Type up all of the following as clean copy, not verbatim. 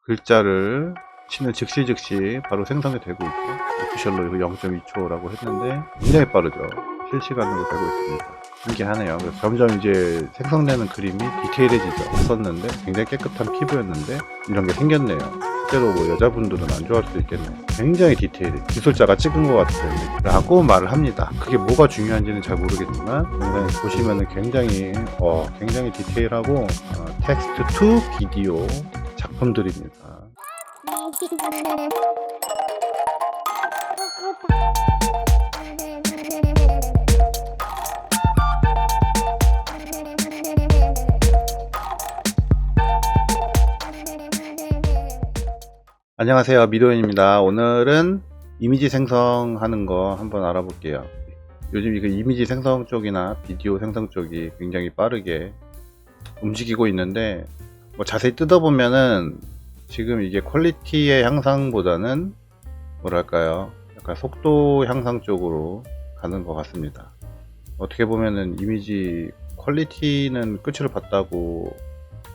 글자를 치는 즉시 바로 생성이 되고 있고, 오피셜로 이거 0.2초라고 했는데 굉장히 빠르죠. 실시간으로 되고 있습니다. 신기하네요. 그래서 점점 이제 생성되는 그림이 디테일해지죠. 썼는데 굉장히 깨끗한 피부였는데 이런 게 생겼네요. 실제로 뭐 여자분들은 안 좋아할 수도 있겠네요. 굉장히 디테일해. 기술자가 찍은 것 같아요 라고 말을 합니다. 그게 뭐가 중요한지는 잘 모르겠지만 굉장히 보시면은 굉장히 디테일하고 텍스트 투 비디오 작품들입니다. 안녕하세요, 미도현입니다. 오늘은 이미지 생성하는 거 한번 알아볼게요. 요즘 이 이미지 생성 쪽이나 비디오 생성 쪽이 굉장히 빠르게 움직이고 있는데, 뭐 자세히 뜯어보면은 지금 이게 퀄리티의 향상보다는 뭐랄까요, 약간 속도 향상 쪽으로 가는 것 같습니다. 어떻게 보면은 이미지 퀄리티는 끝을 봤다고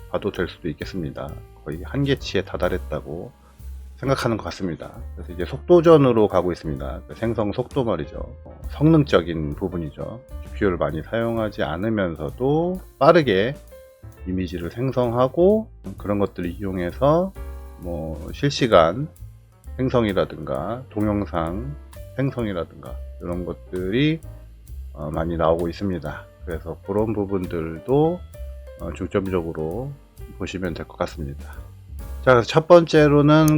봐도 될 수도 있겠습니다. 거의 한계치에 다다랐다고 생각하는 것 같습니다. 그래서 이제 속도전으로 가고 있습니다. 생성 속도 말이죠. 성능적인 부분이죠. GPU를 많이 사용하지 않으면서도 빠르게 이미지를 생성하고 그런 것들을 이용해서 뭐 실시간 생성이라든가 동영상 생성이라든가 이런 것들이 많이 나오고 있습니다. 그래서 그런 부분들도 중점적으로 보시면 될 것 같습니다. 자, 그래서 첫 번째로는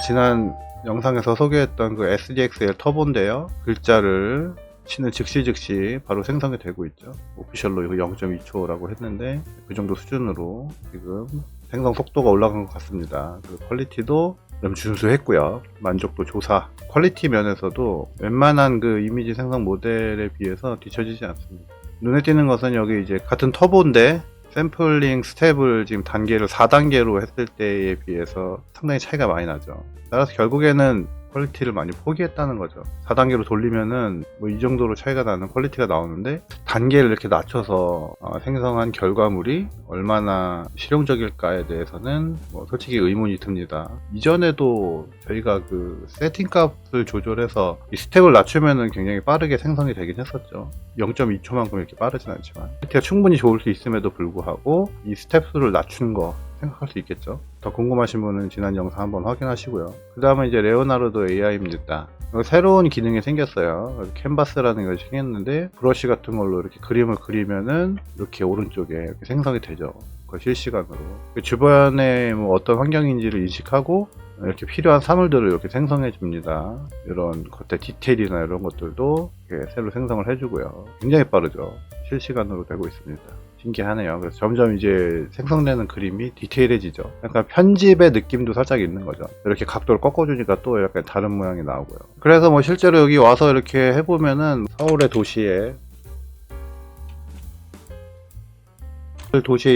지난 영상에서 소개했던 그 SDXL 터보인데요. 글자를 치는 즉시 바로 생성이 되고 있죠. 오피셜로 이거 0.2초라고 했는데 그 정도 수준으로 지금 생성 속도가 올라간 것 같습니다. 그 퀄리티도 좀 준수했고요. 만족도 조사. 퀄리티 면에서도 웬만한 그 이미지 생성 모델에 비해서 뒤처지지 않습니다. 눈에 띄는 것은 여기 이제 같은 터보인데 샘플링 스텝을 지금 단계를 4단계로 했을 때에 비해서 상당히 차이가 많이 나죠. 따라서 결국에는 퀄리티를 많이 포기했다는 거죠. 4단계로 돌리면은 뭐 이 정도로 차이가 나는 퀄리티가 나오는데 단계를 이렇게 낮춰서 생성한 결과물이 얼마나 실용적일까에 대해서는 뭐 솔직히 의문이 듭니다. 이전에도 저희가 그 세팅 값을 조절해서 이 스텝을 낮추면은 굉장히 빠르게 생성이 되긴 했었죠. 0.2초만큼 이렇게 빠르진 않지만 퀄리티가 충분히 좋을 수 있음에도 불구하고 이 스텝 수를 낮춘 거 생각할 수 있겠죠. 더 궁금하신 분은 지난 영상 한번 확인하시고요. 그 다음에 이제 레오나르도 AI입니다. 새로운 기능이 생겼어요. 캔버스라는 것이 생겼는데 브러쉬 같은 걸로 이렇게 그림을 그리면은 이렇게 오른쪽에 이렇게 생성이 되죠. 실시간으로 주변에 뭐 어떤 환경인지를 인식하고 이렇게 필요한 사물들을 이렇게 생성해 줍니다. 이런 겉에 디테일이나 이런 것들도 이렇게 새로 생성을 해주고요. 굉장히 빠르죠. 실시간으로 되고 있습니다. 신기하네요. 그래서 점점 이제 생성되는 그림이 디테일해지죠. 약간 편집의 느낌도 살짝 있는 거죠. 이렇게 각도를 꺾어주니까 또 약간 다른 모양이 나오고요. 그래서 뭐 실제로 여기 와서 이렇게 해보면은 서울의 도시의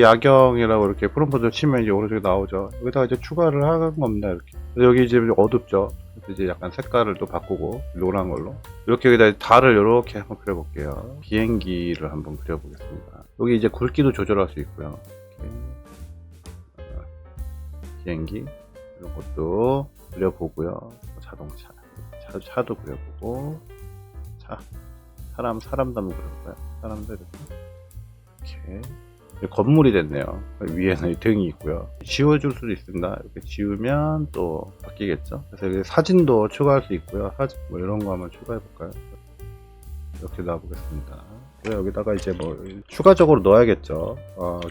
야경이라고 이렇게 프롬프트를 치면 이제 오른쪽에 나오죠. 여기다가 이제 추가를 하는 겁니다. 이렇게. 여기 이제 어둡죠. 그래서 이제 약간 색깔을 또 바꾸고 노란 걸로 이렇게 여기다 달을 이렇게 한번 그려볼게요. 비행기를 한번 그려보겠습니다. 여기 이제 굵기도 조절할 수 있고요. 이렇게. 비행기 이런 것도 그려보고요. 자동차 차도 그려보고 사람도 한번 그려볼까요? 사람도 이렇게 건물이 됐네요. 위에는 등이 있고요. 지워줄 수도 있습니다. 이렇게 지우면 또 바뀌겠죠. 그래서 사진도 추가할 수 있고요. 사진 뭐 이런 거 한번 추가해 볼까요? 이렇게 놔보겠습니다. 여기다가 이제 뭐 추가적으로 넣어야겠죠.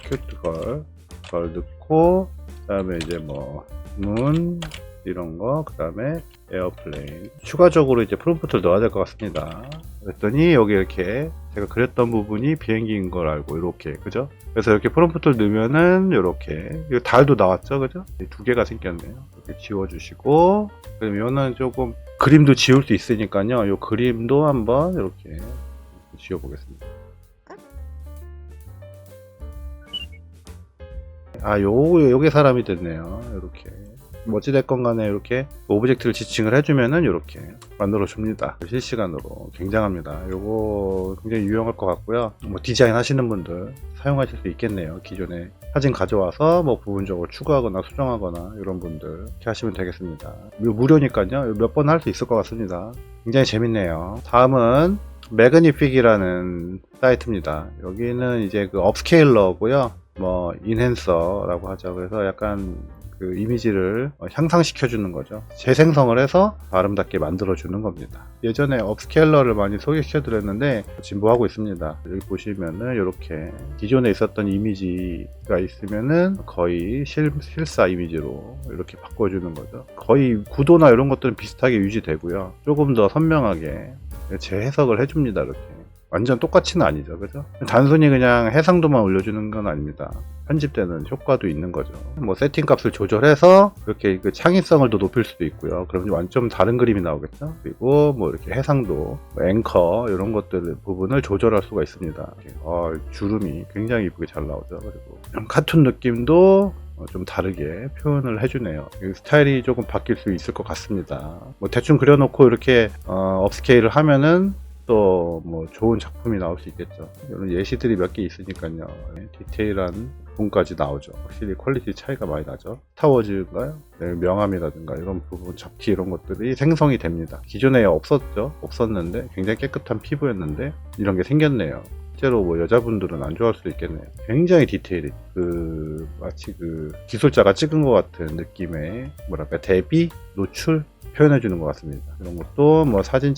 큐트걸 넣고, 그 다음에 이제 뭐 문 이런 거, 그 다음에 에어플레인 추가적으로 이제 프롬프트를 넣어야 될 것 같습니다. 그랬더니 여기 이렇게 제가 그렸던 부분이 비행기인 걸 알고 이렇게, 그죠? 그래서 이렇게 프롬프트를 넣으면은 이렇게 달도 나왔죠, 그죠? 두 개가 생겼네요. 이렇게 지워주시고, 그럼 이거는 조금 그림도 지울 수 있으니까요. 이 그림도 한번 이렇게 지워보겠습니다. 요게 사람이 됐네요. 이렇게 뭐 어찌됐건 간에 이렇게 오브젝트를 지칭을 해주면은 이렇게 만들어 줍니다. 실시간으로 굉장합니다. 요거 굉장히 유용할 것 같고요. 뭐 디자인 하시는 분들 사용하실 수 있겠네요. 기존에 사진 가져와서 뭐 부분적으로 추가하거나 수정하거나 이런 분들 이렇게 하시면 되겠습니다. 무료니까요. 몇 번 할 수 있을 것 같습니다. 굉장히 재밌네요. 다음은 매그니픽이라는 사이트입니다. 여기는 이제 그 업스케일러고요. 뭐 인핸서라고 하죠. 그래서 약간 그 이미지를 향상시켜 주는 거죠. 재생성을 해서 아름답게 만들어 주는 겁니다. 예전에 업스케일러를 많이 소개시켜 드렸는데 진보하고 있습니다. 여기 보시면은 이렇게 기존에 있었던 이미지가 있으면은 거의 실사 이미지로 이렇게 바꿔주는 거죠. 거의 구도나 이런 것들은 비슷하게 유지되고요. 조금 더 선명하게 재해석을 해줍니다. 이렇게 완전 똑같이는 아니죠, 그죠? 단순히 그냥 해상도만 올려주는 건 아닙니다. 편집되는 효과도 있는 거죠. 뭐 세팅 값을 조절해서 그렇게 그 창의성을 더 높일 수도 있고요. 그러면 완전 다른 그림이 나오겠죠. 그리고 뭐 이렇게 해상도, 뭐 앵커 이런 것들 부분을 조절할 수가 있습니다. 주름이 굉장히 이쁘게 잘 나오죠. 그리고 카툰 느낌도 좀 다르게 표현을 해주네요. 스타일이 조금 바뀔 수 있을 것 같습니다. 뭐 대충 그려놓고 이렇게 업스케일을 하면은 또 뭐 좋은 작품이 나올 수 있겠죠. 이런 예시들이 몇 개 있으니까요. 디테일한 부분까지 나오죠. 확실히 퀄리티 차이가 많이 나죠. 스타워즈인가요? 네, 명암이라든가 이런 부분, 잡티 이런 것들이 생성이 됩니다. 기존에 없었는데 굉장히 깨끗한 피부였는데 이런 게 생겼네요. 실제로 뭐 여자분들은 안 좋아할 수도 있겠네요. 굉장히 디테일이 마치 기술자가 찍은 것 같은 느낌의 뭐랄까 대비 노출 표현해 주는 것 같습니다. 이런 것도 뭐 사진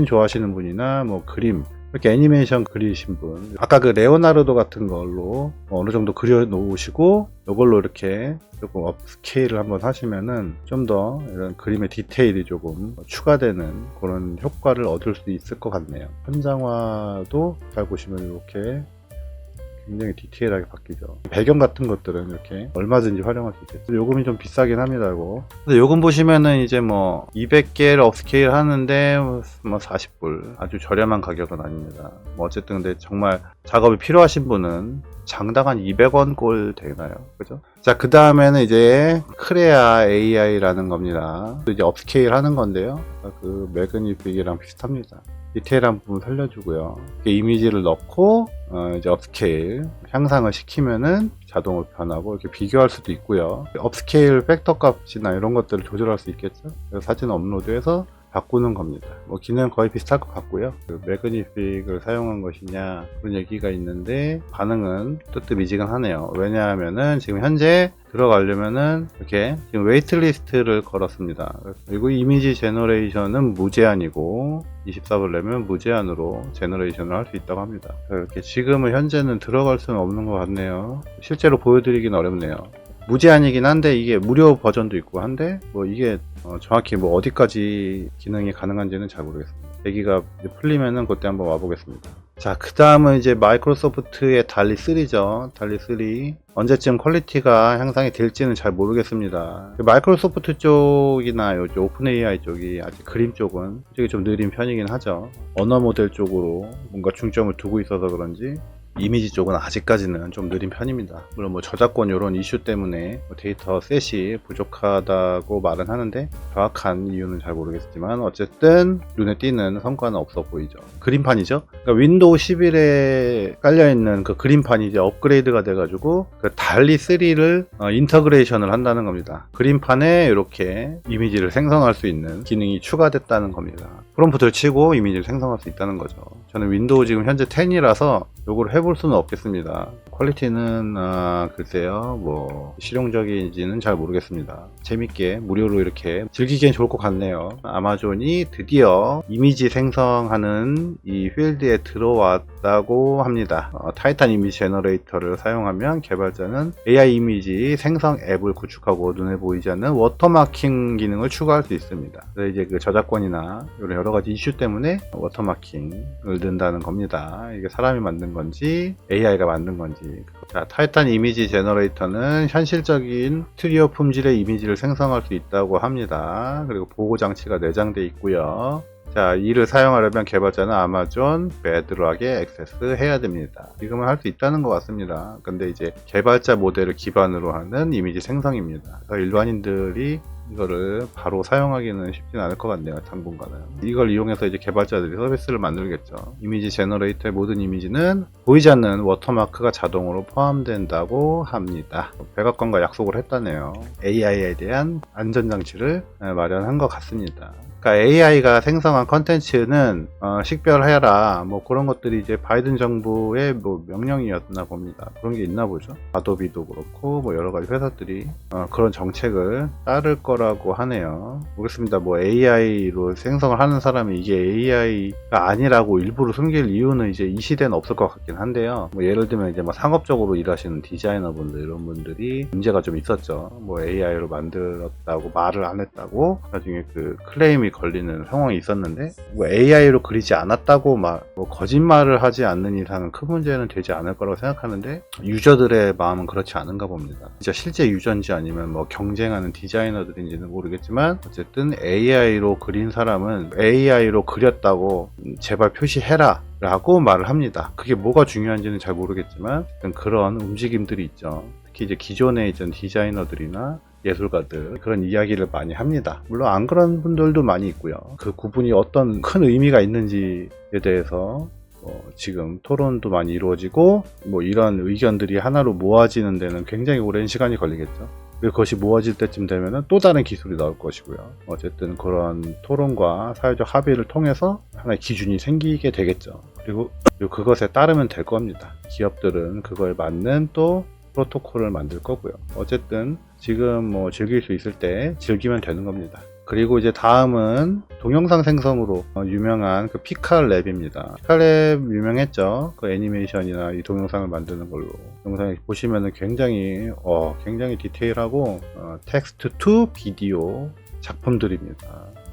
좋아하시는 분이나 뭐 그림 이렇게 애니메이션 그리신 분, 아까 그 레오나르도 같은 걸로 어느 정도 그려 놓으시고 이걸로 이렇게 조금 업스케일을 한번 하시면은 좀 더 이런 그림의 디테일이 조금 추가되는 그런 효과를 얻을 수 있을 것 같네요. 현장화도 잘 보시면 이렇게 굉장히 디테일하게 바뀌죠. 배경 같은 것들은 이렇게 얼마든지 활용할 수 있겠죠. 요금이 좀 비싸긴 합니다. 이거. 근데 요금 보시면은 이제 뭐 200개를 업스케일 하는데 뭐 40불, 아주 저렴한 가격은 아닙니다. 뭐 어쨌든 근데 정말 작업이 필요하신 분은 장당 한 200원 꼴 되나요? 그죠? 자, 그 다음에는 이제 크레아 AI라는 겁니다. 이제 업스케일 하는 건데요. 그 매그니픽이랑 비슷합니다. 디테일한 부분 살려주고요. 이미지를 넣고 이제 업스케일 향상을 시키면은 자동으로 변하고 이렇게 비교할 수도 있고요. 업스케일 팩터 값이나 이런 것들을 조절할 수 있겠죠. 그래서 사진 업로드해서 바꾸는 겁니다. 뭐 기능 거의 비슷할 것 같고요. 그 매그니픽을 사용한 것이냐 그런 얘기가 있는데 반응은 뜨뜻미지근하네요. 왜냐하면은 지금 현재 들어가려면은 이렇게 지금 웨이트리스트를 걸었습니다. 그리고 이미지 제너레이션은 무제한이고 24불 무제한으로 제너레이션을 할 수 있다고 합니다. 이렇게 지금은 현재는 들어갈 수는 없는 것 같네요. 실제로 보여드리긴 어렵네요. 무제한이긴 한데 이게 무료 버전도 있고 한데 뭐 이게 정확히 뭐 어디까지 기능이 가능한지는 잘 모르겠습니다. 대기가 풀리면은 그때 한번 와보겠습니다. 자, 그 다음은 이제 마이크로소프트의 달리 3죠. 달리 3 언제쯤 퀄리티가 향상이 될지는 잘 모르겠습니다. 마이크로소프트 쪽이나 요즘 오픈 AI 쪽이 아직 그림 쪽은 솔직히 좀 느린 편이긴 하죠. 언어 모델 쪽으로 뭔가 중점을 두고 있어서 그런지 이미지 쪽은 아직까지는 좀 느린 편입니다. 물론 뭐 저작권 이런 이슈 때문에 데이터 셋이 부족하다고 말은 하는데 정확한 이유는 잘 모르겠지만 어쨌든 눈에 띄는 성과는 없어 보이죠. 그림판이죠. 그러니까 윈도우 11에 깔려있는 그 그림판이 이제 업그레이드가 돼가지고 그 달리 3를 인터그레이션을 한다는 겁니다. 그림판에 이렇게 이미지를 생성할 수 있는 기능이 추가됐다는 겁니다. 프롬프트를 치고 이미지를 생성할 수 있다는 거죠. 저는 윈도우 지금 현재 10이라서 요거를 해볼 수는 없겠습니다. 퀄리티는 글쎄요 뭐 실용적인지는 잘 모르겠습니다. 재밌게 무료로 이렇게 즐기기엔 좋을 것 같네요. 아마존이 드디어 이미지 생성하는 이 필드에 들어왔다고 합니다. 타이탄 이미지 제너레이터를 사용하면 개발자는 AI 이미지 생성 앱을 구축하고 눈에 보이지 않는 워터마킹 기능을 추가할 수 있습니다. 그래서 이제 그 저작권이나 이런 여러 가지 이슈 때문에 워터마킹을 넣는다는 겁니다. 이게 사람이 만든 건지 AI가 만든 건지. 자, 타이탄 이미지 제너레이터는 현실적인 스튜디오 품질의 이미지를 생성할 수 있다고 합니다. 그리고 보호 장치가 내장되어 있고요. 자, 이를 사용하려면 개발자는 아마존 베드락에 액세스 해야 됩니다. 지금은 할 수 있다는 것 같습니다. 근데 이제 개발자 모델을 기반으로 하는 이미지 생성입니다. 그래서 일반인들이 이거를 바로 사용하기는 쉽진 않을 것 같네요. 당분간은. 이걸 이용해서 이제 개발자들이 서비스를 만들겠죠. 이미지 제너레이터의 모든 이미지는 보이지 않는 워터마크가 자동으로 포함된다고 합니다. 백악관과 약속을 했다네요. AI에 대한 안전장치를 마련한 것 같습니다. 그러니까 AI가 생성한 컨텐츠는 식별해라 뭐 그런 것들이 이제 바이든 정부의 뭐 명령이었나 봅니다. 그런 게 있나 보죠. 아도비도 그렇고 뭐 여러 가지 회사들이 그런 정책을 따를 거라고 하네요. 모르겠습니다. 뭐 AI로 생성을 하는 사람이 이게 AI가 아니라고 일부러 숨길 이유는 이제 이 시대는 없을 것 같긴 한데요. 뭐 예를 들면 이제 뭐 상업적으로 일하시는 디자이너분들 이런 분들이 문제가 좀 있었죠. 뭐 AI로 만들었다고 말을 안 했다고 나중에 그 클레임이 걸리는 상황이 있었는데 뭐 AI로 그리지 않았다고 뭐 거짓말을 하지 않는 이상은 큰 문제는 되지 않을 거라고 생각하는데 유저들의 마음은 그렇지 않은가 봅니다. 진짜 실제 유저인지 아니면 뭐 경쟁하는 디자이너들인지는 모르겠지만 어쨌든 AI로 그린 사람은 AI로 그렸다고 제발 표시해라 라고 말을 합니다. 그게 뭐가 중요한지는 잘 모르겠지만 그런 움직임들이 있죠. 특히 이제 기존에 있던 디자이너들이나 예술가들 그런 이야기를 많이 합니다. 물론 안 그런 분들도 많이 있고요. 그 구분이 어떤 큰 의미가 있는지에 대해서 지금 토론도 많이 이루어지고 뭐 이런 의견들이 하나로 모아지는 데는 굉장히 오랜 시간이 걸리겠죠. 그것이 모아질 때쯤 되면 또 다른 기술이 나올 것이고요. 어쨌든 그런 토론과 사회적 합의를 통해서 하나의 기준이 생기게 되겠죠. 그리고 그것에 따르면 될 겁니다. 기업들은 그거에 맞는 또 프로토콜을 만들 거고요. 어쨌든 지금 뭐 즐길 수 있을 때 즐기면 되는 겁니다. 그리고 이제 다음은 동영상 생성으로 유명한 그 피카랩입니다. 피카랩 유명했죠. 그 애니메이션이나 이 동영상을 만드는 걸로. 영상에 보시면은 굉장히 디테일하고 텍스트 투 비디오 작품들입니다.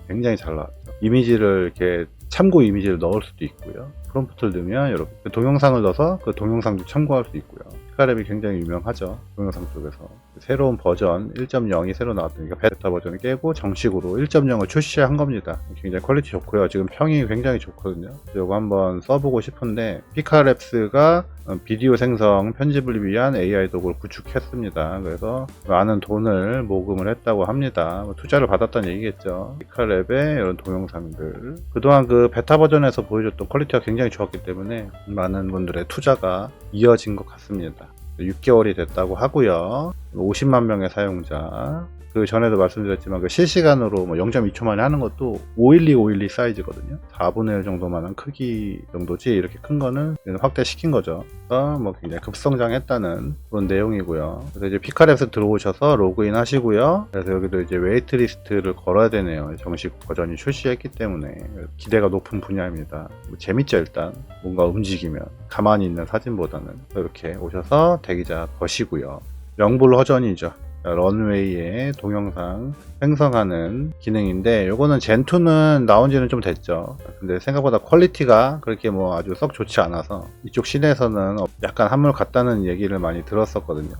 굉장히 잘 나왔죠. 이미지를 이렇게 참고 이미지를 넣을 수도 있고요. 프롬프트를 넣으면 이렇게 동영상을 넣어서 그 동영상도 참고할 수 있고요. 피카랩이 굉장히 유명하죠. 동영상 쪽에서. 새로운 버전 1.0이 새로 나왔으니까 베타 버전을 깨고 정식으로 1.0을 출시한 겁니다. 굉장히 퀄리티 좋고요. 지금 평이 굉장히 좋거든요. 이거 한번 써보고 싶은데 피카랩스가 비디오 생성 편집을 위한 AI 도구를 구축했습니다. 그래서 많은 돈을 모금을 했다고 합니다. 투자를 받았다는 얘기겠죠. 피카랩의 이런 동영상들 그동안 그 베타 버전에서 보여줬던 퀄리티가 굉장히 좋았기 때문에 많은 분들의 투자가 이어진 것 같습니다. 6개월이 됐다고 하고요. 50만 명의 사용자. 그 전에도 말씀드렸지만 그 실시간으로 뭐 0.2초 만에 하는 것도 512 사이즈거든요. 4분의 1 정도만한 크기 정도지 이렇게 큰 거는 확대시킨 거죠. 그래서 뭐 굉장히 급성장했다는 그런 내용이고요. 그래서 이제 피카랩스 들어오셔서 로그인 하시고요. 그래서 여기도 이제 웨이트리스트를 걸어야 되네요. 정식 버전이 출시했기 때문에 기대가 높은 분야입니다. 뭐 재밌죠 일단 뭔가 움직이면 가만히 있는 사진보다는 이렇게 오셔서 대기자 거시고요. 명불허전이죠. 런웨이의 동영상 생성하는 기능인데 요거는 젠2는 나온 지는 좀 됐죠. 근데 생각보다 퀄리티가 그렇게 뭐 아주 썩 좋지 않아서 이쪽 시내에서는 약간 한물 같다는 얘기를 많이 들었었거든요.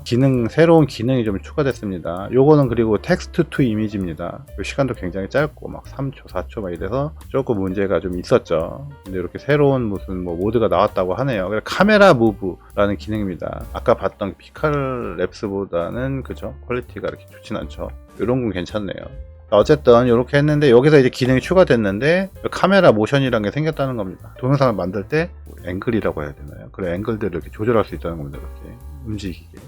새로운 기능이 좀 추가됐습니다. 요거는 그리고 텍스트 투 이미지입니다. 시간도 굉장히 짧고 막 3초 4초 막 이래서 조금 문제가 좀 있었죠. 근데 이렇게 새로운 무슨 뭐 모드가 나왔다고 하네요. 카메라 무브라는 기능입니다. 아까 봤던 피카랩스보다는 그죠? 퀄리티가 이렇게 좋진 않죠. 이런 건 괜찮네요. 어쨌든 이렇게 했는데 여기서 이제 기능이 추가됐는데 카메라 모션이라는 게 생겼다는 겁니다. 동영상을 만들 때 앵글이라고 해야 되나요? 그런 앵글들을 이렇게 조절할 수 있다는 겁니다. 이렇게 움직이게.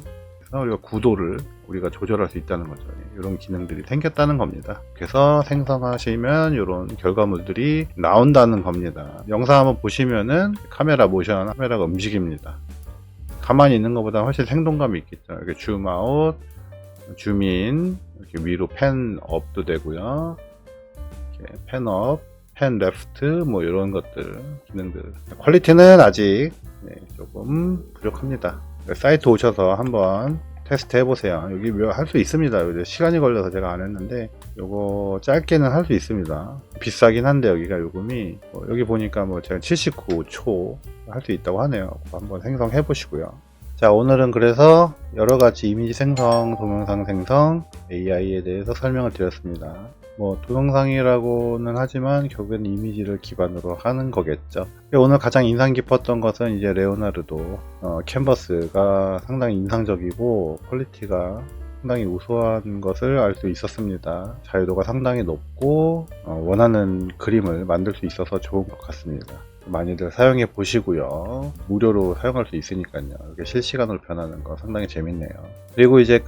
그래서 우리가 구도를 우리가 조절할 수 있다는 거죠. 이런 기능들이 생겼다는 겁니다. 그래서 생성하시면 이런 결과물들이 나온다는 겁니다. 영상 한번 보시면은 카메라 모션, 카메라가 움직입니다. 가만히 있는 것보다 훨씬 생동감이 있겠죠. 이렇게 줌아웃, 줌인, 이렇게 위로 펜업도 되고요. 이렇게 펜업, 펜 레프트, 뭐 이런 것들, 기능들. 퀄리티는 아직 조금 부족합니다. 사이트 오셔서 한번 테스트 해보세요. 여기 할 수 있습니다. 시간이 걸려서 제가 안 했는데, 요거 짧게는 할 수 있습니다. 비싸긴 한데, 여기가 요금이, 여기 보니까 뭐 제가 79초 할 수 있다고 하네요. 한번 생성해 보시고요. 자, 오늘은 그래서 여러가지 이미지 생성, 동영상 생성, AI에 대해서 설명을 드렸습니다. 뭐 동영상이라고는 하지만 결국엔 이미지를 기반으로 하는 거겠죠. 오늘 가장 인상 깊었던 것은 이제 레오나르도 캔버스가 상당히 인상적이고 퀄리티가 상당히 우수한 것을 알 수 있었습니다. 자유도가 상당히 높고 원하는 그림을 만들 수 있어서 좋은 것 같습니다. 많이들 사용해 보시고요. 무료로 사용할 수 있으니까요. 이렇게 실시간으로 변하는 거 상당히 재밌네요. 그리고 이제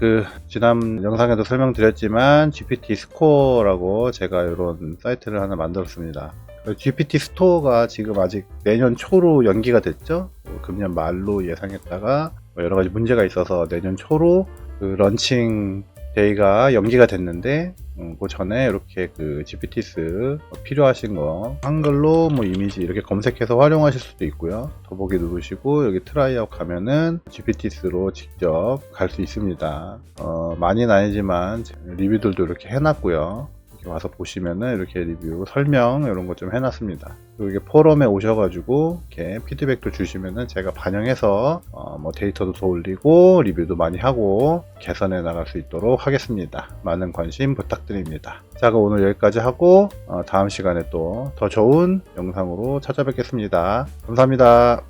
지난 영상에도 설명드렸지만 GPT 스코어라고 제가 이런 사이트를 하나 만들었습니다. GPT 스토어가 지금 아직 내년 초로 연기가 됐죠. 금년 말로 예상했다가 여러 가지 문제가 있어서 내년 초로 런칭 데이가 연기가 됐는데 그 전에 이렇게 GPTs 필요하신 거 한글로 뭐 이미지 이렇게 검색해서 활용하실 수도 있고요. 더보기 누르시고 여기 트라이아웃 가면은 GPTs로 직접 갈 수 있습니다. 많이는 아니지만 리뷰들도 이렇게 해놨고요. 이렇게 와서 보시면은 이렇게 리뷰 설명 이런 거 좀 해놨습니다. 그리고 이게 포럼에 오셔가지고 이렇게 피드백도 주시면은 제가 반영해서 뭐 데이터도 더 올리고 리뷰도 많이 하고 개선해 나갈 수 있도록 하겠습니다. 많은 관심 부탁드립니다. 자, 그럼 오늘 여기까지 하고 다음 시간에 또 더 좋은 영상으로 찾아뵙겠습니다. 감사합니다.